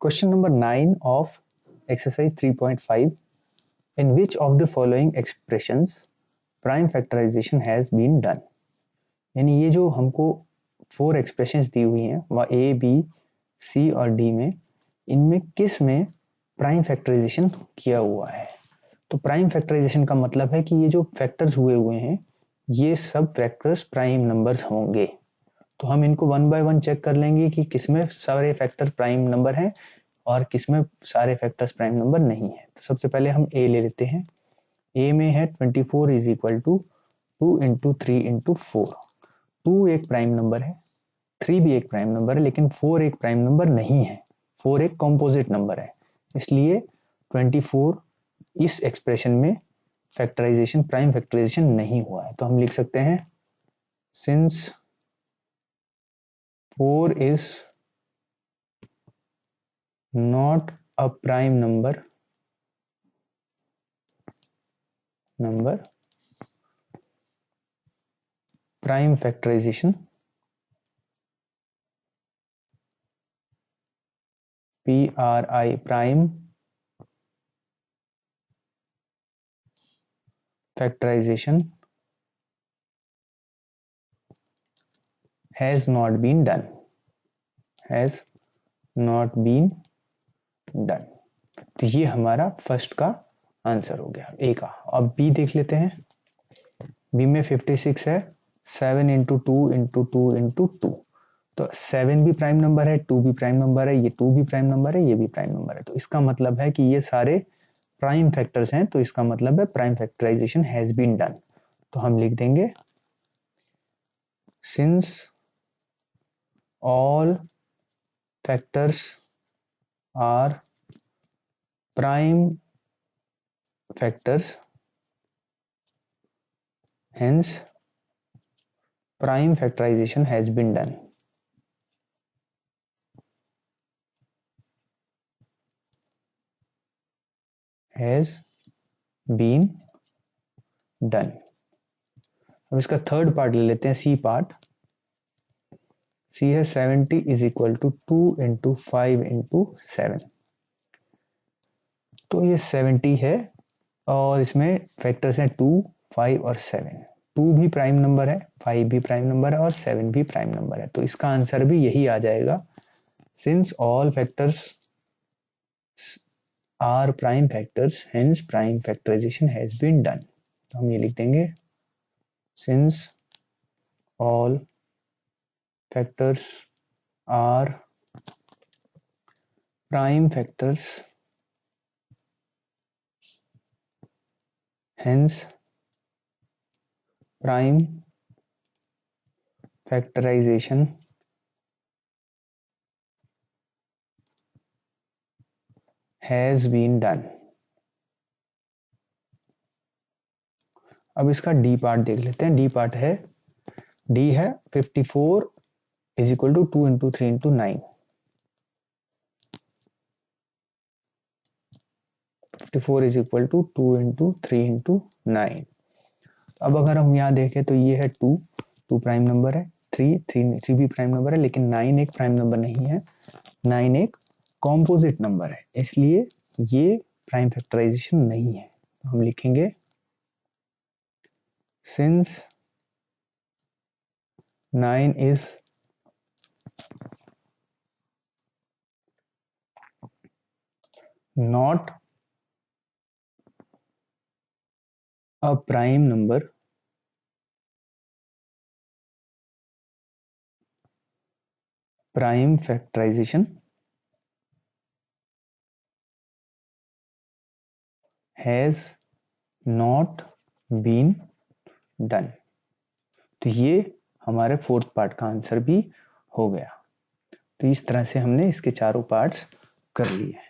Question number 9 of exercise 3.5. In which of the following expressions prime factorization has been done? यानी ये जो हमको 4 expressions दी हुई हैं वह ए बी सी और डी में, इनमें किस में प्राइम फैक्टराइजेशन किया हुआ है? तो प्राइम फैक्टराइजेशन का मतलब है कि ये जो फैक्टर्स हुए हैं ये सब फैक्टर्स प्राइम नंबर्स होंगे। तो हम इनको वन बाय वन चेक कर लेंगे कि किसमें सारे फैक्टर प्राइम नंबर हैं और किसमें सारे फैक्टर्स प्राइम नंबर नहीं है। तो सबसे पहले हम ए ले लेते हैं। ए में है 24 is equal to 2 into 3 into 4। 2 एक प्राइम नंबर है, 3 भी एक प्राइम नंबर है, लेकिन 4 एक प्राइम नंबर नहीं है। 4 एक कॉम्पोजिट नंबर है, इसलिए 24 इस एक्सप्रेशन में फैक्टराइजेशन प्राइम फैक्टराइजेशन नहीं हुआ है। तो हम लिख सकते हैं since 4 is not a prime number, prime factorization prime factorization has not been done, तो ये हमारा फर्स्ट का आंसर हो गया ए का। अब बी देख लेते हैं। बी में 56 है, 7 इंटू 2 इंटू 2 इंटू 2। तो 7 भी प्राइम नंबर है, 2 भी प्राइम नंबर है, ये 2 भी प्राइम नंबर है, ये भी प्राइम नंबर है। तो इसका मतलब है कि ये सारे प्राइम फैक्टर्स हैं, तो इसका मतलब है prime factorization has been done. तो हम लिख देंगे since all factors are prime factors, hence prime factorization has been done. अब इसका थर्ड पार्ट ले लेते हैं, सी पार्ट। सी है 70 is equal to 2 into 5 into 7। तो ये 70 है और इसमें फैक्टर्स हैं 2, 5 और 7। 2 भी प्राइम नंबर है, 5 भी प्राइम नंबर है और 7 भी प्राइम नंबर है। तो इसका आंसर भी यही आ जाएगा, since all factors are prime factors hence prime factorization has been done. तो हम ये लिख देंगे since all factors are prime factors hence prime factorization has been done। अब इसका डी पार्ट देख लेते हैं। डी पार्ट है, डी है 54 is equal to 2 into 3 into 9। 54 is equal to 2 into 3 into 9। अब अगर हम यहाँ देखें तो ये है 2 प्राइम नंबर है, 3 भी प्राइम नंबर है, लेकिन 9 एक प्राइम नंबर नहीं है। 9 एक कॉम्पोजिट नंबर है, इसलिए ये प्राइम फैक्टराइजेशन नहीं है। तो हम लिखेंगे since 9 is not a prime number, prime factorization has not been done। तो ये हमारे फोर्थ पार्ट का आंसर भी हो गया। तो इस तरह से हमने इसके चारों पार्ट्स कर लिए।